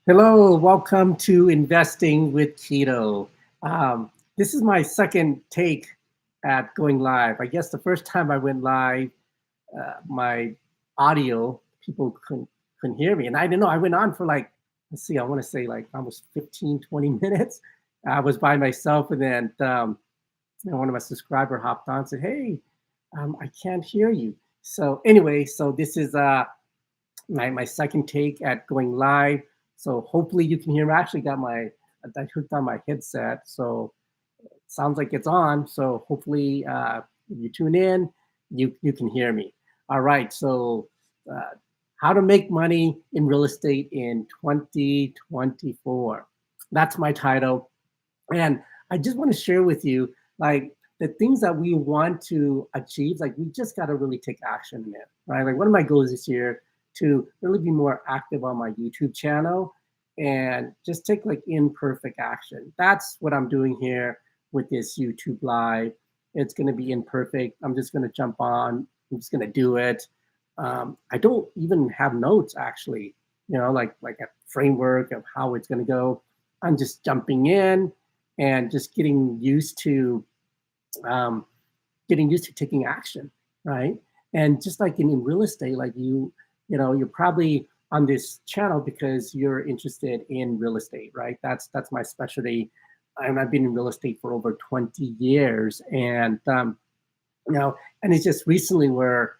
Hello, welcome to Investing with Quito. This is my second take at going live. I guess the first time I went live, my audio, people couldn't hear me. And I didn't know, I went on for like, let's see, I want to say like almost 15, 20 minutes. I was by myself and then one of my subscriber hopped on and said, hey, I can't hear you. So anyway, so this is my second take at going live. So hopefully you can hear me. I actually got I hooked on my headset, so it sounds like it's on. So hopefully if you tune in, you can hear me. All right. So uh, how to make money in real estate in 2024. That's my title. And I just want to share with you, like, the things that we want to achieve, like, we just got to really take action in it, right? Like, one of my goals this year to really be more active on my YouTube channel and just take like imperfect action. That's what I'm doing here with this YouTube live. It's going to be imperfect. I'm just going to jump on. I'm just going to do it. I don't even have notes actually, like a framework of how it's going to go. I'm just jumping in and just um, getting used to taking action, right? And just like in real estate, like you're probably on this channel because you're interested in real estate, right? That's my specialty. And I've been in real estate for over 20 years, and it's just recently where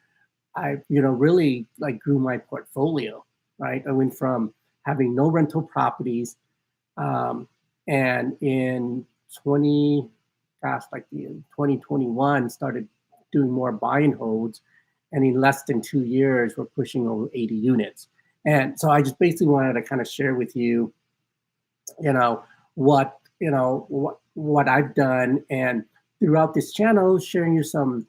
I, really like grew my portfolio, right? I went from having no rental properties um, and in 20, gosh, like in 2021, started doing more buy and holds. And in less than 2 years, we're pushing over 80 units. And so I just basically wanted to kind of share with you, you know, what I've done, and throughout this channel, sharing you some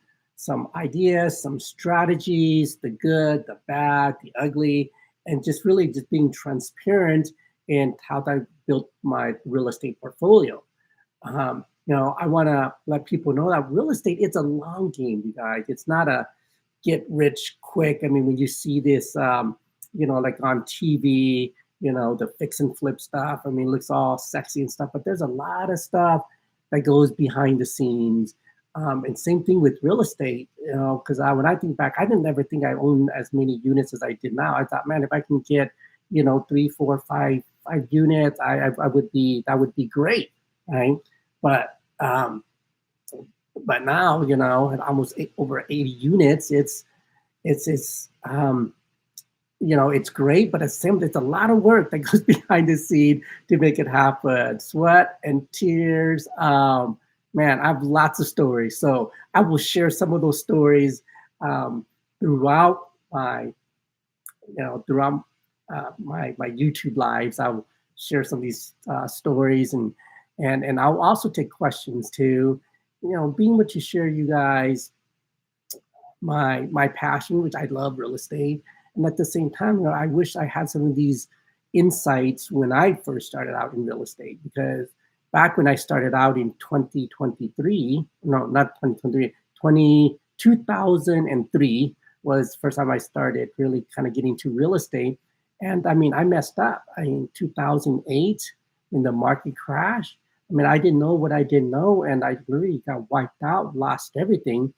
ideas, some strategies, the good, the bad, the ugly, and just really just being transparent in how I built my real estate portfolio. I want to let people know that real estate, it's a long game, you guys. It's not a get rich quick. I mean, when you see this, like on TV, the fix and flip stuff, I mean, it looks all sexy and stuff, but there's a lot of stuff that goes behind the scenes. And same thing with real estate, because when I think back, I didn't ever think I owned as many units as I did now. I thought, man, if I can get, three, four, five units, I would be, that would be great, right? But but now, at almost over 80 units, it's great, but it's a lot of work that goes behind the scene to make it happen. Sweat and tears. Man, I have lots of stories, so I will share some of those stories um, throughout throughout my YouTube lives. I'll share some of these stories, and I'll also take questions too. Being what you share, you guys, my passion, which I love real estate, and at the same time, I wish I had some of these insights when I first started out in real estate, because back when I started out in 2023, no, not 2023, 2003 was the first time I started really kind of getting to real estate. And I mean, I messed up. In 2008, when the market crashed, I mean, I didn't know what I didn't know, and I really got wiped out, lost everything,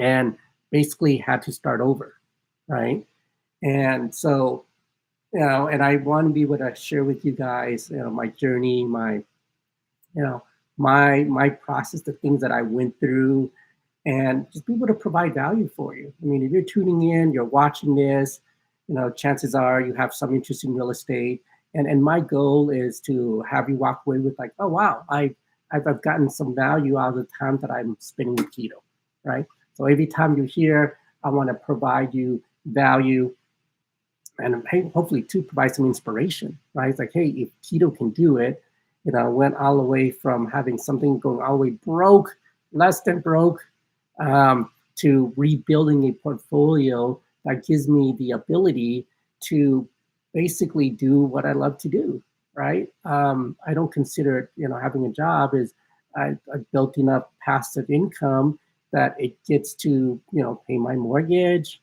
and basically had to start over, right? And so, and I want to be able to share with you guys, my journey, you know, my process, the things that I went through, and just be able to provide value for you. I mean, if you're tuning in, you're watching this, chances are you have some interest in real estate. And my goal is to have you walk away with like, oh wow, I've gotten some value out of the time that I'm spending with Keto, right? So every time you're here, I want to provide you value, and hey, hopefully to provide some inspiration, right? It's like, hey, if Keto can do it, went all the way from having something going all the way broke, less than broke, to rebuilding a portfolio that gives me the ability to basically do what I love to do, right? I don't consider it, having a job is I built enough passive income that it gets to, pay my mortgage,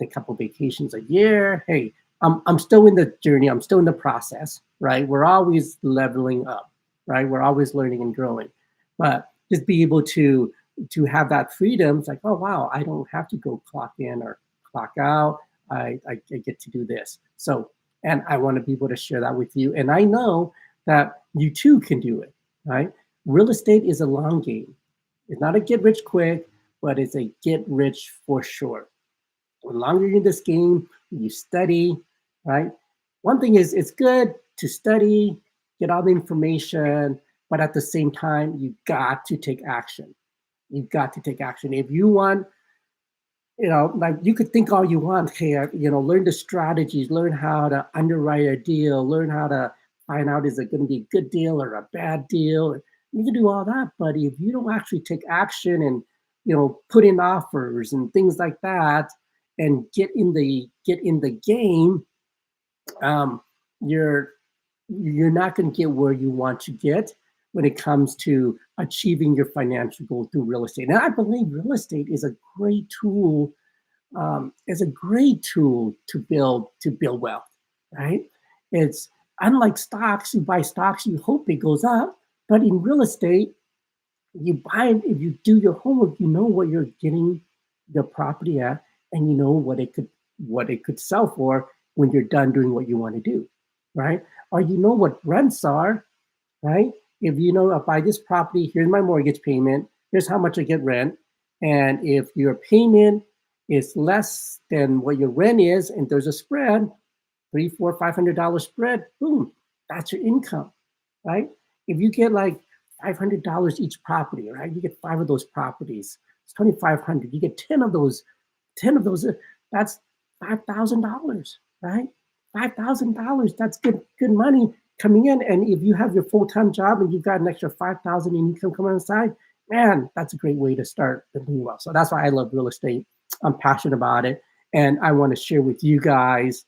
take a couple vacations a year. Hey, I'm still in the journey. I'm still in the process, right? We're always leveling up, right? We're always learning and growing, but just be able to have that freedom. It's like, oh wow, I don't have to go clock in or clock out. I get to do this. So, and I want to be able to share that with you. And I know that you too can do it, right? Real estate is a long game. It's not a get rich quick, but it's a get rich for sure. The longer you're in this game, you study, right? One thing is it's good to study, get all the information, but at the same time, you got to take action. You've got to take action. If you want, like you could think all you want here, learn the strategies, learn how to underwrite a deal, learn how to find out is it going to be a good deal or a bad deal. You can do all that, but if you don't actually take action and put in offers and things like that, and get in the game, um, you're you're not going to get where you want to get when it comes to achieving your financial goal through real estate. And I believe real estate is a great tool, to build wealth, right? It's unlike stocks. You buy stocks, you hope it goes up, but in real estate, you buy it. If you do your homework, you know what you're getting the property at, and you know what it could sell for when you're done doing what you want to do, right? Or you know what rents are, right? If you know, I buy this property, here's my mortgage payment, here's how much I get rent. And if your payment is less than what your rent is, and there's a spread, three, four, $500 spread, boom, that's your income, right? If you get like $500 each property, right? You get five of those properties, it's 2,500. You get 10 of those, that's $5,000, right? $5,000, that's good money coming in. And if you have your full-time job and you've got an extra 5,000 in income coming on the side, man, that's a great way to start building wealth. So that's why I love real estate. I'm passionate about it. And I want to share with you guys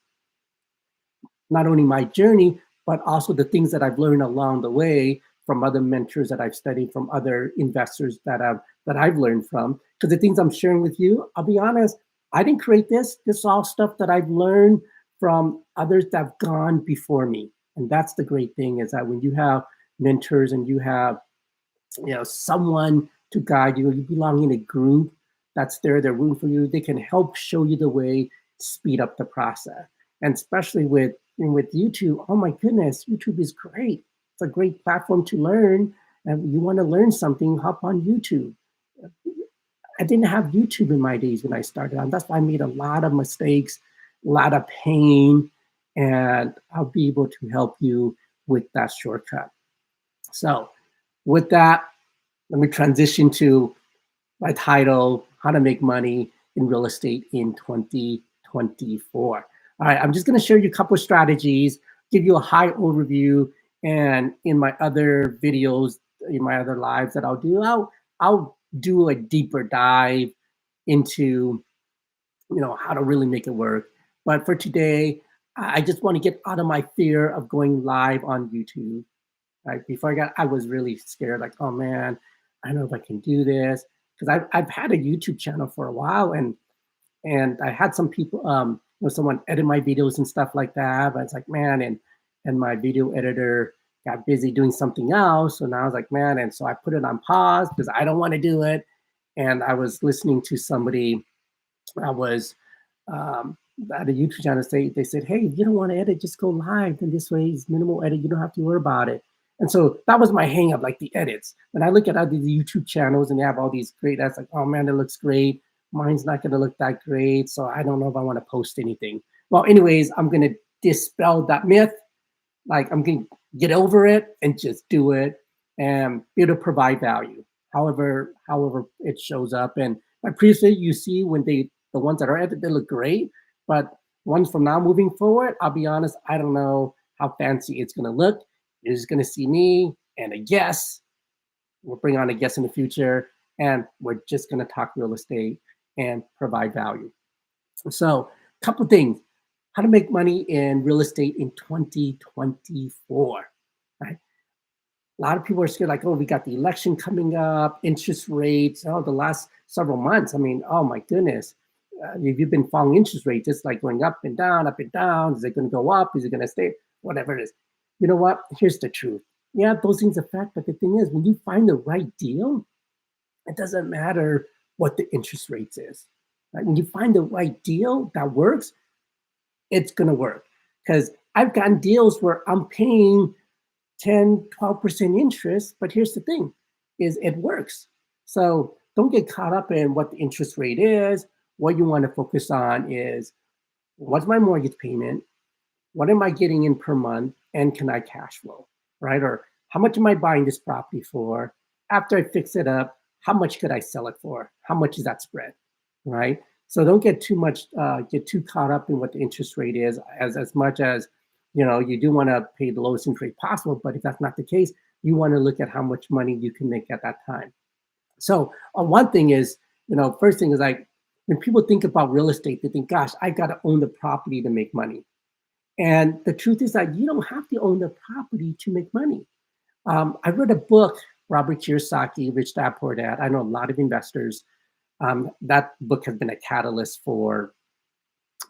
not only my journey, but also the things that I've learned along the way from other mentors that I've studied, from other investors that I've learned from. Because the things I'm sharing with you, I'll be honest, I didn't create this. This is all stuff that I've learned from others that have gone before me. And that's the great thing, is that when you have mentors and you have someone to guide you, you belong in a group that's there, they're rooting for you, they can help show you the way, speed up the process. And especially with YouTube, oh my goodness, YouTube is great. It's a great platform to learn. And you want to learn something, hop on YouTube. I didn't have YouTube in my days when I started on. That's why I made a lot of mistakes, a lot of pain, and I'll be able to help you with that shortcut. So with that, let me transition to my title, How to Make Money in Real Estate in 2024. All right, I'm just going to share you a couple of strategies, give you a high overview, and in my other videos, in my other lives that I'll do a deeper dive into how to really make it work. But for today, I just want to get out of my fear of going live on YouTube. Right before I was really scared, like, oh man, I don't know if I can do this, because I've had a YouTube channel for a while, and I had some people, someone edit my videos and stuff like that. But it's like, man, and my video editor got busy doing something else. So now I was like, man, and so I put it on pause because I don't want to do it. And I was listening to somebody, I was at a YouTube channel, they said, hey, if you don't want to edit, just go live. And this way it's minimal edit. You don't have to worry about it. And so that was my hang up, like the edits. When I look at other YouTube channels and they have all these great, that's like, oh man, it looks great. Mine's not going to look that great. So I don't know if I want to post anything. Well, anyways, I'm going to dispel that myth. Like, I'm going to get over it and just do it and be able to provide value, however it shows up. And I appreciate, you see, when the ones that are edited, they look great. But ones from now moving forward, I'll be honest, I don't know how fancy it's going to look. You're just going to see me and a guest. We'll bring on a guest in the future, and we're just going to talk real estate and provide value. So, a couple of things. How to make money in real estate in 2024, right? A lot of people are scared, like, oh, we got the election coming up, interest rates, oh, the last several months. I mean, oh my goodness. if you've been following interest rates, it's like going up and down, up and down. Is it going to go up? Is it going to stay? Whatever it is. You know what? Here's the truth. Yeah, those things affect, but the thing is, when you find the right deal, it doesn't matter what the interest rates is. Right? When you find the right deal that works, it's going to work. Because I've gotten deals where I'm paying 10, 12% interest, but here's the thing, is it works. So don't get caught up in what the interest rate is. What you want to focus on is, what's my mortgage payment? What am I getting in per month? And can I cash flow, right? Or how much am I buying this property for? After I fix it up, how much could I sell it for? How much is that spread, right? So don't get too caught up in what the interest rate is, as much as, you do want to pay the lowest interest rate possible. But if that's not the case, you want to look at how much money you can make at that time. So one thing is, first thing is, like, when people think about real estate, they think, gosh, I got to own the property to make money. And the truth is that you don't have to own the property to make money. I read a book, Robert Kiyosaki, Rich Dad Poor Dad. I know a lot of investors. That book has been a catalyst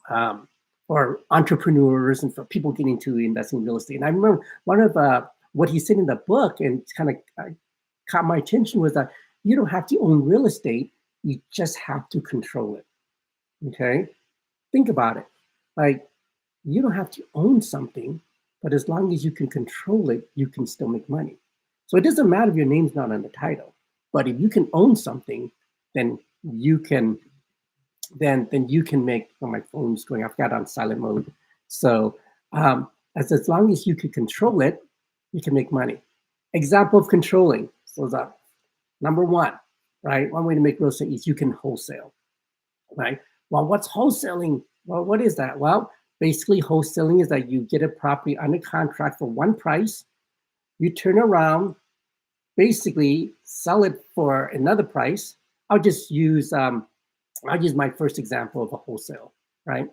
um, for entrepreneurs and for people getting into investing in real estate. And I remember one of what he said in the book, and kind of caught my attention, was that you don't have to own real estate, you just have to control it. Okay? Think about it. Like, you don't have to own something, but as long as you can control it, you can still make money. So it doesn't matter if your name's not on the title, but if you can own something, then you can you can make. Oh, my phone's going. I've got it on silent mode. So as long as you can control it, you can make money. Example of controlling. So that number one, right? One way to make real estate is you can wholesale, right? Well, what's wholesaling? Well, what is that? Well, basically, wholesaling is that you get a property under contract for one price, you turn around, basically sell it for another price. I'll just use my first example of a wholesale, right?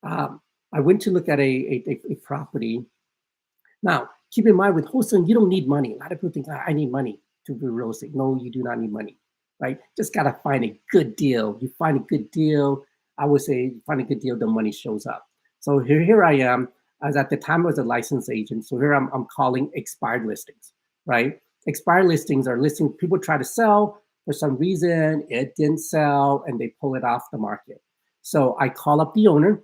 I went to look at a property. Now, keep in mind, with wholesaling, you don't need money. A lot of people think, I need money to do real estate. No, you do not need money, right? Just got to find a good deal. You find a good deal, I would say, you find a good deal, the money shows up. So here I am. As at the time I was a licensed agent. So here I'm calling expired listings, right? Expired listings are listings people try to sell. For some reason, it didn't sell and they pull it off the market. So I call up the owner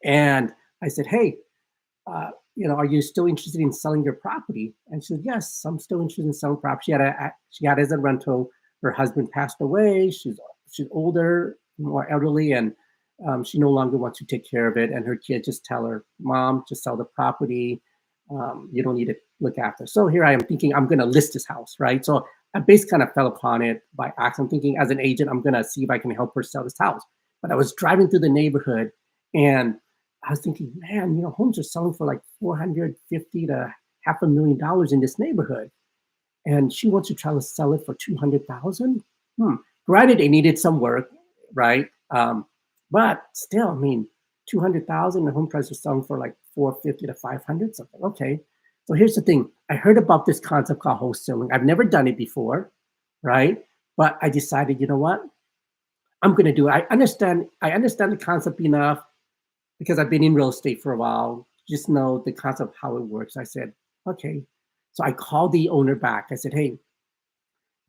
and I said, hey, are you still interested in selling your property? And she said, yes, I'm still interested in selling property. She had it as a rental. Her husband passed away. She's older, more elderly, and she no longer wants to take care of it. And her kids just tell her, Mom, just sell the property. You don't need to look after. So here I am thinking, I'm going to list this house, right? So I basically kind of fell upon it by accident. I'm thinking, as an agent, I'm going to see if I can help her sell this house. But I was driving through the neighborhood and I was thinking, man, homes are selling for like $450,000 to $500,000 in this neighborhood. And she wants to try to sell it for $200,000. Granted, it needed some work, right? But still, I mean, 200,000, the home price was selling for like 450 to 500. So okay. So here's the thing. I heard about this concept called wholesaling. I've never done it before, right? But I decided, you know what? I'm going to do it. I understand the concept enough because I've been in real estate for a while. Just know the concept of how it works. I said, okay. So I called the owner back. I said, hey, you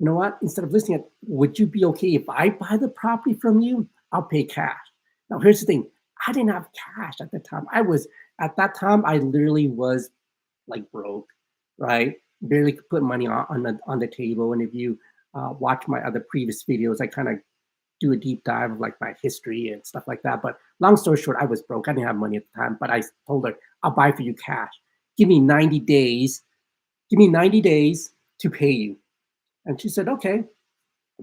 know what? Instead of listing it, would you be okay if I buy the property from you? I'll pay cash. Now, here's the thing. I didn't have cash at the time. I literally was like broke, right? Barely could put money on the table. And if you watch my other previous videos, I kind of do a deep dive of like my history and stuff like that. But long story short, I was broke. I didn't have money at the time, but I told her, I'll buy for you cash. Give me 90 days. Give me 90 days to pay you. And she said, okay.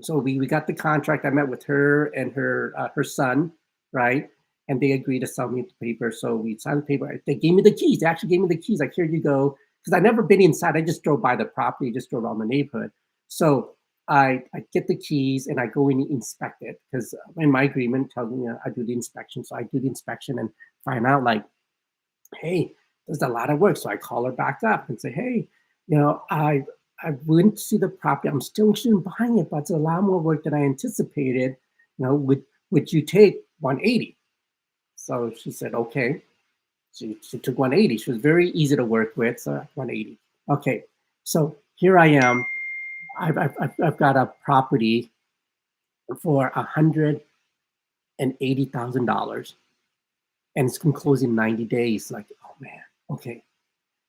So we got the contract. I met with her and her son, right? And they agreed to sell me the paper. So we signed the paper. They gave me the keys. They actually gave me the keys. Like, here you go. Because I'd never been inside. I just drove by the property, just drove around the neighborhood. So I get the keys and I go in and inspect it. Because in my agreement tells me I do the inspection. So I do the inspection and find out like, hey, there's a lot of work. So I call her back up and say, hey, I went to see the property. I'm still interested in buying it, but it's a lot more work than I anticipated. would you take 180? So she said, okay. She took 180. She was very easy to work with, so 180. Okay, so here I am. I've got a property for $180,000, and it's going to close in 90 days. Like, oh man, okay.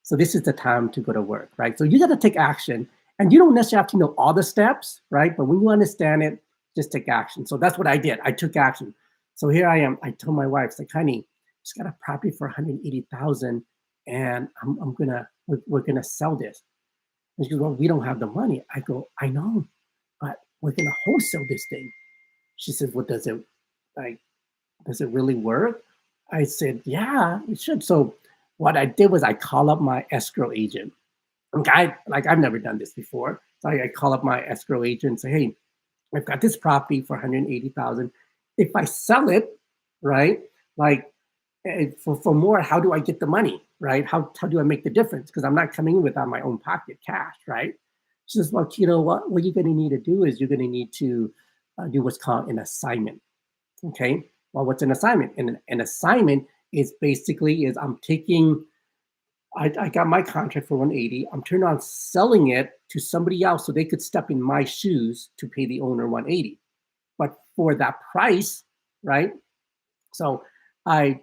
So this is the time to go to work, right? So you got to take action, and you don't necessarily have to know all the steps, right? But when you understand it, just take action. So that's what I did. I took action. So here I am. I told my wife, it's like, honey, just got a property for 180,000, and we're gonna sell this. And she goes, well, we don't have the money. I go, I know, but we're gonna wholesale this thing. She said, well, like does it really work? I said, yeah, it should. So what I did was I call up my escrow agent. I've never done this before. So I call up my escrow agent and say, hey, I've got this property for 180,000. If I sell it, right, like for more, how do I get the money, right? How do I make the difference? Because I'm not coming in without my own pocket cash, right? She says, well, you know what you're going to need to do is you're going to need to do what's called an assignment. Okay. Well, what's an assignment? And an assignment is basically is I'm taking, I got my contract for 180. I'm turning on selling it to somebody else so they could step in my shoes to pay the owner 180. But for that price, right? So I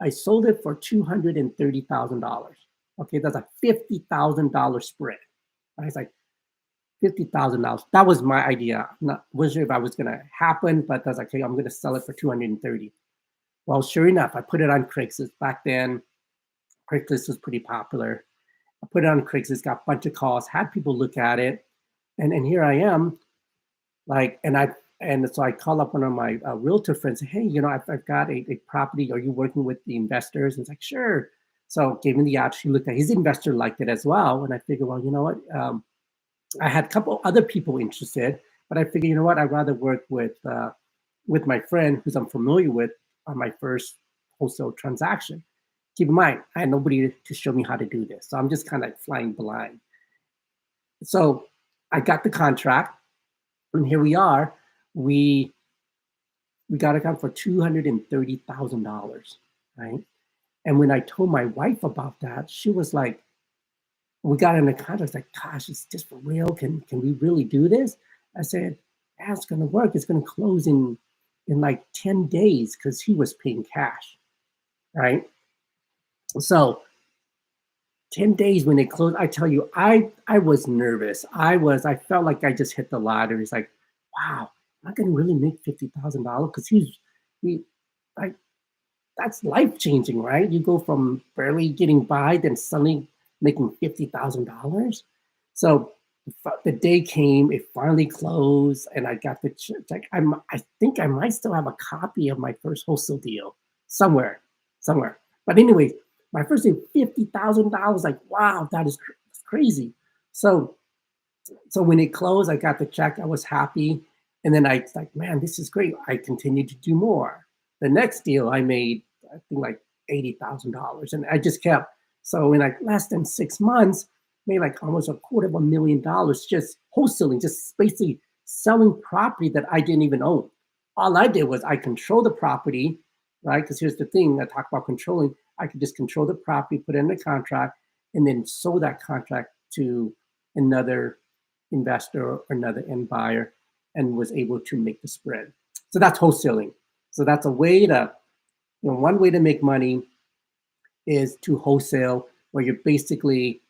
I sold it for $230,000. Okay, that's a $50,000 spread. I was like, $50,000. That was my idea. Wasn't sure if I was gonna happen, but that's like, okay, I'm gonna sell it for 230. Well, sure enough, I put it on Craigslist. Back then, Craigslist was pretty popular. I put it on Craigslist, got a bunch of calls, had people look at it, and here I am, like, and so I call up one of my realtor friends, say, hey, I've got a property. Are you working with the investors? And it's like, sure. So gave him the option. She looked at his investor, liked it as well, and I figured, well, you know what? I had a couple other people interested, but I figured, you know what? I'd rather work with my friend who's I'm familiar with on my first wholesale transaction. Keep in mind, I had nobody to show me how to do this, so I'm just kind of flying blind. So I got the contract, and here we are. We we got it out for $230,000, right? And when I told my wife about that, she was like, we got in the contract. Like, gosh, it's just for real. Can we really do this? I said, yeah, it's gonna work. It's gonna close in like 10 days because he was paying cash, right? So 10 days when it closed, I tell you, I was nervous. I felt like I just hit the lottery. It's like, wow, am I gonna really make $50,000? Because he like that's life changing, right? You go from barely getting by, then suddenly making $50,000. So the day came, it finally closed, and I got the check. I think I might still have a copy of my first wholesale deal somewhere, somewhere. But anyway, my first day, $50,000. Like, wow, that's crazy. So when it closed, I got the check. I was happy, and then I was like, man, this is great. I continued to do more. The next deal I made, I think like $80,000, and I just kept. So in like less than 6 months, made like almost $250,000 just wholesaling, just basically selling property that I didn't even own. All I did was I control the property, right? Because here's the thing: I talk about controlling. I could just control the property, put it in the contract, and then sold that contract to another investor or another end buyer, and was able to make the spread. So that's wholesaling. So that's a way to, one way to make money is to wholesale, where you're basically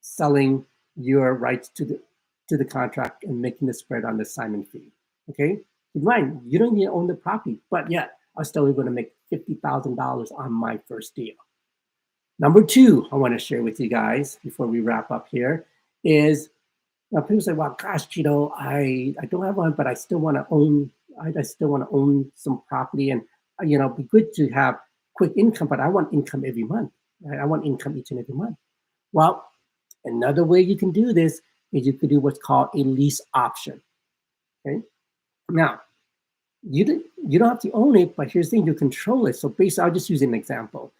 selling your rights to the contract and making the spread on the assignment fee. Okay, keep in mind you don't even own the property, but yet I'm still able to make $50,000 on my first deal. Number two, I want to share with you guys before we wrap up here is, people say, well, gosh, I don't have one, but I still want to own. I still want to own some property, and be good to have quick income, but I want income every month. Right? I want income each and every month. Well, another way you can do this is you could do what's called a lease option. Okay, now you don't have to own it, but here's the thing: you control it. So basically, I'll just use an example.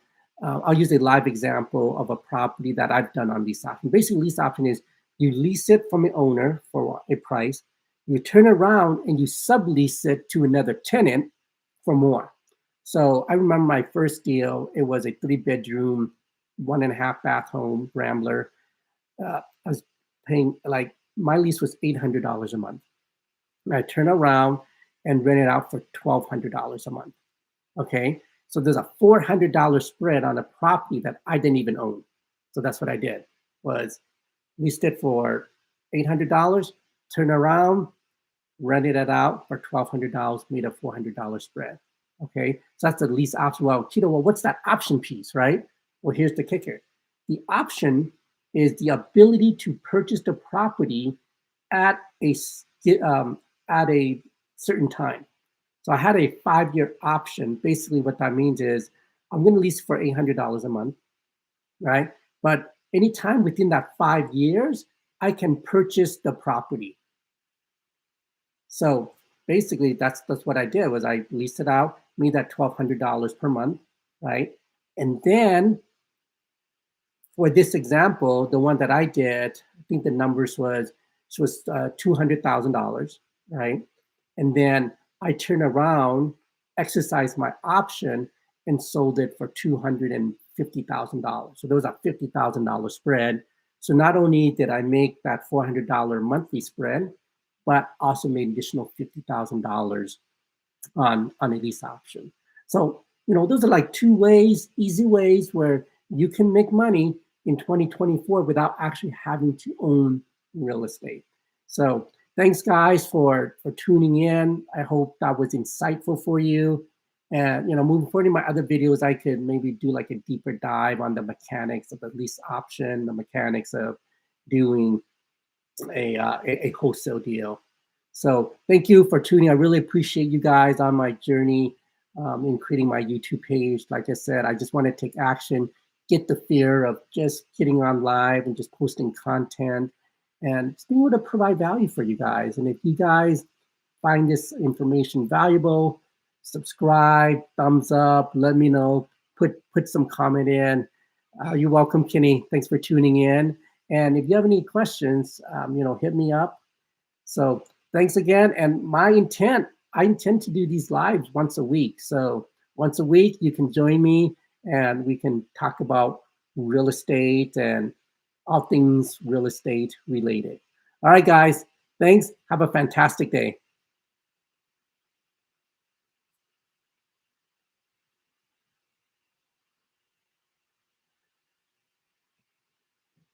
I'll use a live example of a property that I've done on lease option. Basically, lease option is you lease it from an owner for a price. You turn around and you sublease it to another tenant, for more. So I remember my first deal, it was a 3 bedroom, 1.5 bath home, Rambler. I was paying like my lease was $800 a month. And I turn around and rent it out for $1,200 a month. Okay. So there's a $400 spread on a property that I didn't even own. So that's what I did was leased it for $800, turn around, rented it out for $1,200, made a $400 spread. Okay, so that's the lease option. Well, Quito, well, what's that option piece, right? Well, here's the kicker. The option is the ability to purchase the property at a um, at a certain time. So I had a 5-year option. Basically, what that means is I'm going to lease for $800 a month, right? But anytime within that 5 years, I can purchase the property. So basically, that's what I did was I leased it out, made that $1,200 per month, right? And then for this example, the one that I did, I think the numbers was $200,000, right? And then I turned around, exercised my option, and sold it for $250,000. So there was a $50,000 spread. So not only did I make that $400 monthly spread, but also made additional $50,000 on a lease option. So, those are like two ways, easy ways where you can make money in 2024 without actually having to own real estate. So thanks guys for tuning in. I hope that was insightful for you. And moving forward in my other videos, I could maybe do like a deeper dive on the mechanics of the lease option, the mechanics of doing a wholesale deal. So thank you for tuning. I really appreciate you guys on my journey in creating my YouTube page. Like I said, I just want to take action, get the fear of just getting on live and just posting content and just being able to provide value for you guys. And if you guys find this information valuable, subscribe, thumbs up, let me know, put some comment in. You're welcome, Kenny. Thanks for tuning in. And if you have any questions, hit me up. So thanks again. And I intend to do these lives once a week. So once a week, you can join me and we can talk about real estate and all things real estate related. All right, guys. Thanks. Have a fantastic day.